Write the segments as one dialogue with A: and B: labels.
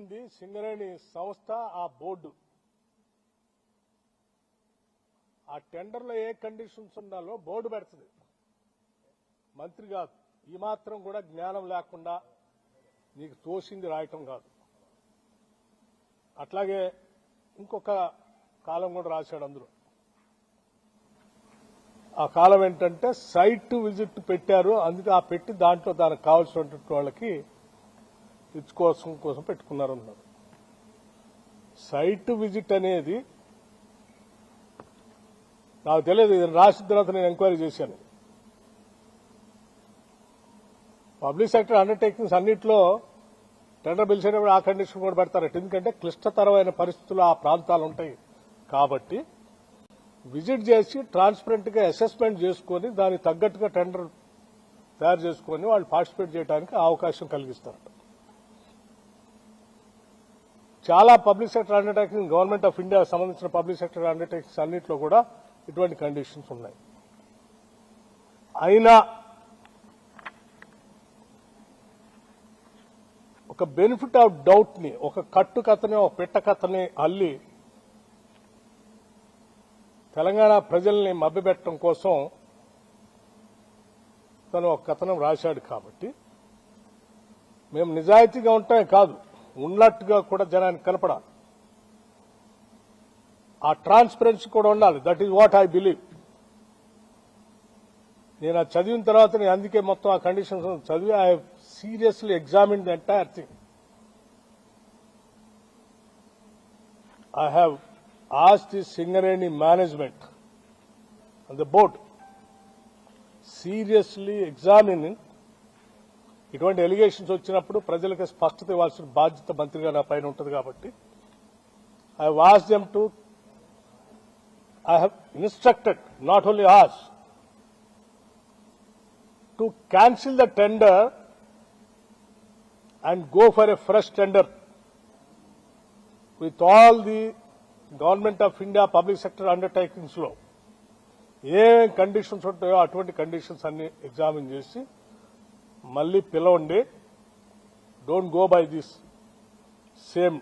A: చెప్పింది సింగరేణి సంస్థ, ఆ బోర్డు. ఆ టెండర్లో ఏ కండిషన్స్ ఉండాలో బోర్డు పెడుతుంది, మంత్రి కాదు. ఈ మాత్రం కూడా జ్ఞానం లేకుండా నీకు తోసింది రాయటం కాదు. అట్లాగే ఇంకొక కాలం కూడా రాశాడు అందులో. ఆ కాలం ఏంటంటే సైట్ విజిట్ పెట్టారు, అందుకే ఆ పెట్టి దాంట్లో దానికి కావాల్సినటువంటి వాళ్ళకి ఇచ్చుకోసం కోసం పెట్టుకున్నారు అన్నారు. సైట్ విజిట్ అనేది నాకు తెలియదు, ఇది రాసిన తర్వాత నేను ఎంక్వైరీ చేశాను. పబ్లిక్ సెక్టర్ అండర్టేకింగ్స్ అన్నింటిలో టెండర్ పిలిచేటప్పుడు ఆ కండిషన్ కూడా పెడతారట. ఎందుకంటే క్లిష్టతరమైన పరిస్థితులు ఆ ప్రాంతాలు ఉంటాయి కాబట్టి విజిట్ చేసి ట్రాన్స్పరెంట్ గా అసెస్మెంట్ చేసుకుని దానికి తగ్గట్టుగా టెండర్ తయారు చేసుకుని వాళ్ళు పార్టిసిపేట్ చేయడానికి అవకాశం కలిగిస్తారట. చాలా public sector undertaking, government of India సంబంధించిన పబ్లిక్ సెక్టర్ అండర్టేకింగ్స్ అన్నింటిలో కూడా ఇటువంటి కండిషన్స్ ఉన్నాయి. అయినా ఒక బెనిఫిట్ ఆఫ్ డౌట్ ని, ఒక కట్టు కథని, ఒక పెట్ట కథని అల్లి తెలంగాణ ప్రజల్ని మభ్యపెట్టడం కోసం తను ఒక కథనం రాశాడు. కాబట్టి మేము నిజాయితీగా ఉంటామే కాదు, ఉన్నట్టుగా కూడా జనానికి కనపడాలి. ఆ ట్రాన్స్పరెన్సీ కూడా ఉండాలి. That is what I believe. నేను అది చదివిన తర్వాత నేను అందుకే మొత్తం ఆ కండిషన్స్ చదివి I seriously examine the entire thing. I have asked the Singareni management and the board seriously examining ఇటువంటి ఎలిగేషన్స్ వచ్చినప్పుడు ప్రజలకు స్పష్టత ఇవ్వాల్సిన బాధ్యత మంత్రిగా నా పైన ఉంటుంది. కాబట్టి I have asked them to, I have instructed, not only asked, to cancel the tender and go for a fresh tender with all the government of India public sector undertakings లో ఏ కండిషన్స్ ఉంటాయో అటువంటి conditions అన్ని examine చేసి మళ్లీ పిలవండి. Don't go by this same.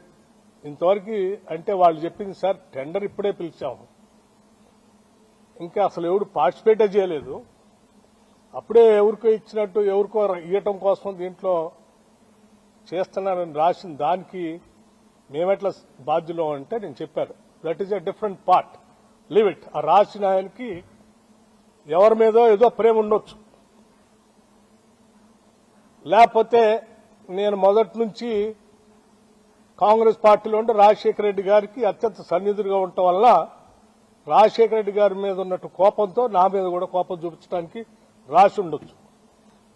A: ఇంతవరకు అంటే వాళ్ళు చెప్పింది సార్ టెండర్ ఇప్పుడే పిలిచాము, ఇంకా అసలు ఎవరు పార్టిసిపేటే చేయలేదు, అప్పుడే ఎవరికో ఇచ్చినట్టు ఎవరికో ఇవ్వటం కోసం దీంట్లో చేస్తున్నారని రాసిన దానికి మేమెట్లా బాధ్యులు అంటే నేను చెప్పాను, that is a different part, leave it. ఆ రాసిన ఆయనకి ఎవరి మీదో ఏదో ప్రేమ ఉండొచ్చు, లేకపోతే నేను మొదటి నుంచి కాంగ్రెస్ పార్టీలో ఉంటే రాజశేఖర రెడ్డి గారికి అత్యంత సన్నిధులుగా ఉండటం వల్ల రాజశేఖర రెడ్డి గారి మీద ఉన్నట్టు కోపంతో నా మీద కూడా కోపం చూపించడానికి రాసి ఉండొచ్చు.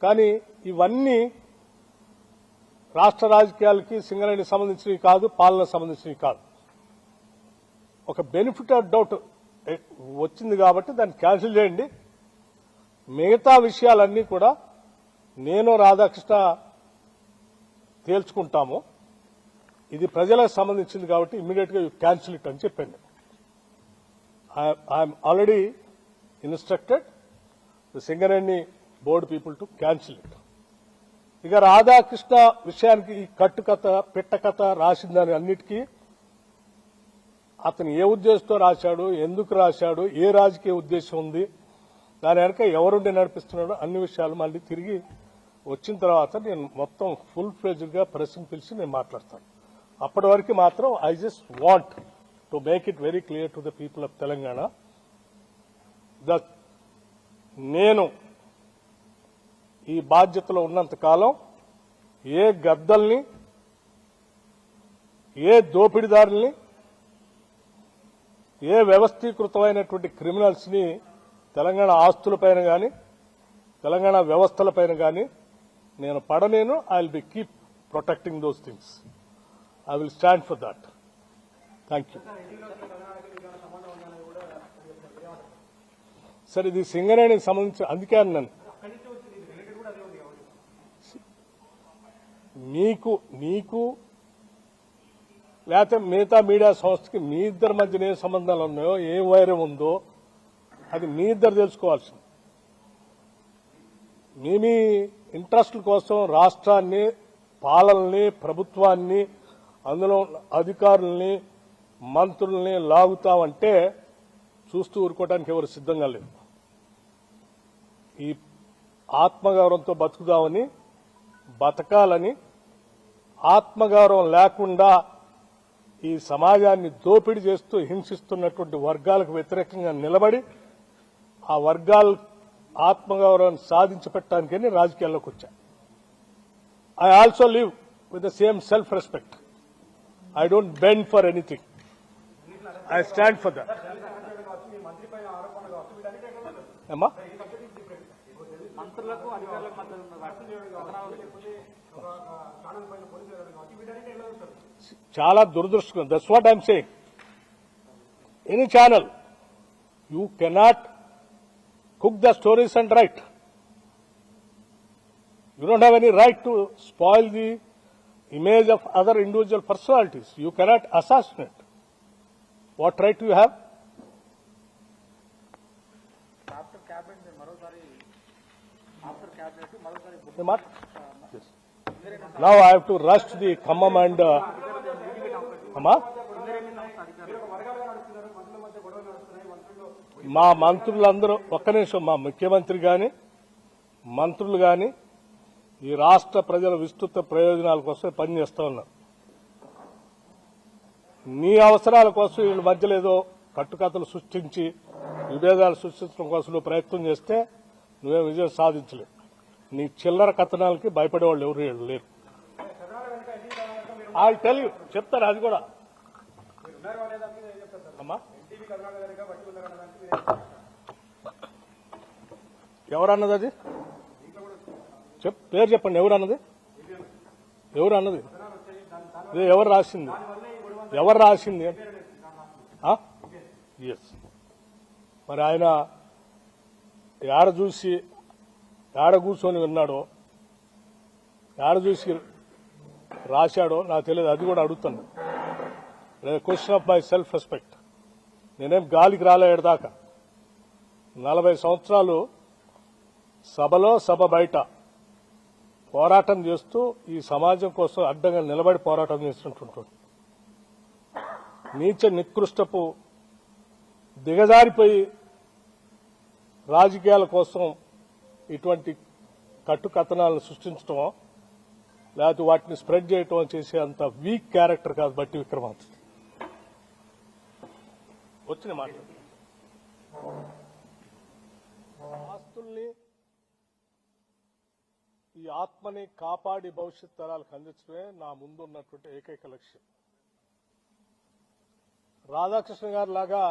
A: కానీ ఇవన్నీ రాష్ట్ర రాజకీయాలకి సింగరేణికి సంబంధించినవి కాదు, పాలనకు సంబంధించినవి కాదు. ఒక బెనిఫిట్ ఆఫ్ డౌట్ వచ్చింది కాబట్టి దాన్ని క్యాన్సిల్ చేయండి. మిగతా విషయాలన్నీ కూడా నేను రాధాకృష్ణ తేల్చుకుంటాము. ఇది ప్రజలకు సంబంధించింది కాబట్టి ఇమ్మీడియట్ గా క్యాన్సిల్ ఇట్ అని చెప్పాను. I'm already instructed the Singareni board people to cancel it. ఇక రాధాకృష్ణ విషయానికి ఈ కట్టు కథ, పెట్ట కథ రాసిందని అన్నిటికీ అతను ఏ ఉద్దేశంతో రాశాడు, ఎందుకు రాశాడు, ఏ రాజకీయ ఉద్దేశం ఉంది, దాని వెనక ఎవరుండి నడిపిస్తున్నాడో అన్ని విషయాలు మళ్ళీ తిరిగి వచ్చిన తర్వాత నేను మొత్తం ఫుల్ ఫ్లెడ్జ్డ్ గా ప్రెస్ని పిలిచి నేను మాట్లాడతాను. అప్పటి వరకు మాత్రం I just want to make it very clear to the people of Telangana that నేను ఈ బాధ్యతలో ఉన్నంత కాలం ఏ గద్దల్ని, ఏ దోపిడీదారుల్ని, ఏ వ్యవస్థీకృతమైనటువంటి క్రిమినల్స్ ని తెలంగాణ ఆస్తులపైన గాని తెలంగాణ వ్యవస్థలపైన గాని నేను పడలేను. I will be keep protecting those things. I will stand for that. Thank you. సరే, ఇది సింగరేణికి సంబంధించి అందుకే అన్నాను నీకు లేకపోతే మిగతా మీడియా సంస్థకి మీ ఇద్దరి మధ్యన ఏ సంబంధాలు ఉన్నాయో, ఏ వైరం ఉందో అది మీ ఇద్దరు తెలుసుకోవాల్సింది. మీ ఇంట్రెస్ట్ల కోసం రాష్ట్రాన్ని, పాలనని, ప్రభుత్వాన్ని అందులో అధికారుల్ని మంత్రుల్ని లాగుతామంటే చూస్తూ ఊరుకోవడానికి ఎవరు సిద్ధంగా లేదు. ఈ ఆత్మగౌరవంతో బతుకుదామని, బతకాలని, ఆత్మగౌరవం లేకుండా ఈ సమాజాన్ని దోపిడీ చేస్తూ హింసిస్తున్నటువంటి వర్గాలకు వ్యతిరేకంగా నిలబడి ఆ వర్గాల ఆత్మగౌరవాన్ని సాధించి పెట్టడానికని రాజకీయాల్లోకి వచ్చా. I also live with the same self respect. I don't bend for anything. I stand for that. Amma? Chala దురదృష్టం. That's what I'm saying. Any channel, you cannot cook the stories and write. You don't have any right to spoil the image of other individual personalities. You cannot assassinate. What right do you have? After cabinet, yes. Now I have to rush to the Khammam and Amma? మా మంత్రులందరూ ఒక్క నిమిషం, మా ముఖ్యమంత్రి గాని మంత్రులు గాని ఈ రాష్ట్ర ప్రజల విస్తృత ప్రయోజనాల కోసం పనిచేస్తా ఉన్నారు. నీ అవసరాల కోసం వీళ్ళ మధ్యలో ఏదో కట్టుకథలు సృష్టించి విభేదాలు సృష్టించడం కోసం నువ్వు ప్రయత్నం చేస్తే నువ్వే విజయం సాధించలేవు. నీ చిల్లర కథనాలకి భయపడేవాళ్ళు ఎవరు లేరు. ఐ టెల్ యూ, చెప్తారు అది కూడా. అమ్మా ఎవరన్నది అది? పేరు చెప్పండి. ఎవరు అన్నది? ఎవరు రాసింది? ఎస్. మరి ఆయన ఏడ కూర్చొని విన్నాడో, ఏడ చూసి రాశాడో నాకు తెలియదు. అది కూడా అడుగుతాను. Question of my self respect. నేనేం గాలికి రాలేదాకా 40 సంవత్సరాలు సభలో సభ బయట పోరాటం చేస్తూ ఈ సమాజం కోసం అడ్డంగా నిలబడి పోరాటం చేస్తుంటుంటాడు. నీచ నికృష్టపు దిగజారిపోయి రాజకీయాల కోసం ఇటువంటి కట్టుకథనాలను సృష్టించడమో లేకపోతే వాటిని స్ప్రెడ్ చేయటం చేసే అంత వీక్ క్యారెక్టర్ కాదు బట్టి విక్రమార్క. వచ్చిన మాట ఆస్తుల్ని, ఈ ఆత్మని కాపాడి భవిష్యత్ తరాలకు అందించడమే నా ముందున్నటువంటి ఏకైక లక్ష్యం. రాధాకృష్ణ గారి లాగా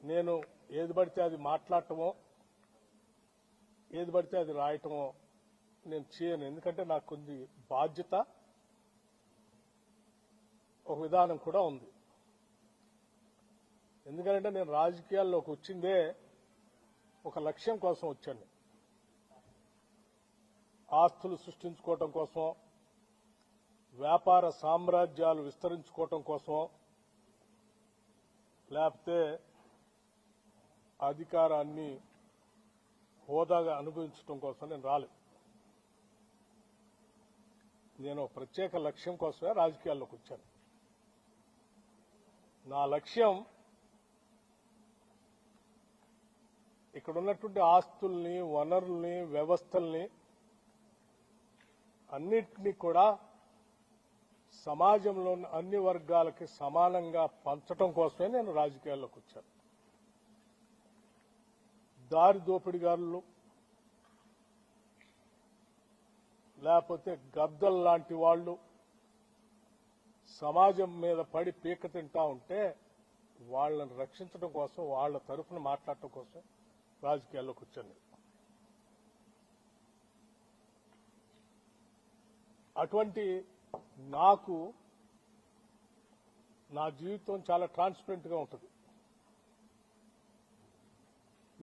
A: నేను ఏది పడితే అది మాట్లాడటమో ఏది పడితే అది రాయటమో నేను చేయను. ఎందుకంటే నాకు కొన్ని బాధ్యత, ఒక విధానం కూడా ఉంది. ఎందుకంటే నేను రాజకీయాల్లోకి వచ్చిందే ఒక లక్ష్యం కోసం వచ్చాను. ఆస్తులు సృష్టించుకోవటం కోసం, వ్యాపార సామ్రాజ్యాలు విస్తరించుకోవటం కోసం, లేకపోతే అధికారాన్ని హోదాగా అనుభవించడం కోసం నేను రాలేదు. నేను ప్రత్యేక లక్ష్యం కోసమే రాజకీయాల్లోకి వచ్చాను. నా లక్ష్యం ఇక్కడ ఉన్నటువంటి ఆస్తుల్ని, వనరుల్ని, వ్యవస్థల్ని అన్నిటినీ కూడా సమాజంలో అన్ని వర్గాలకి సమానంగా పంచడం కోసమే నేను రాజకీయాల్లోకి వచ్చాను. దారి దోపిడిగారులు లేకపోతే గద్దల్ లాంటి వాళ్ళు సమాజం మీద పడి పీక తింటా ఉంటే వాళ్ళని రక్షించడం కోసం, వాళ్ళ తరఫున మాట్లాడటం కోసం రాజకీయాల్లోకి వచ్చాను. అటువంటి నాకు నా జీవితం చాలా ట్రాన్స్పరెంట్ గా ఉంటుంది.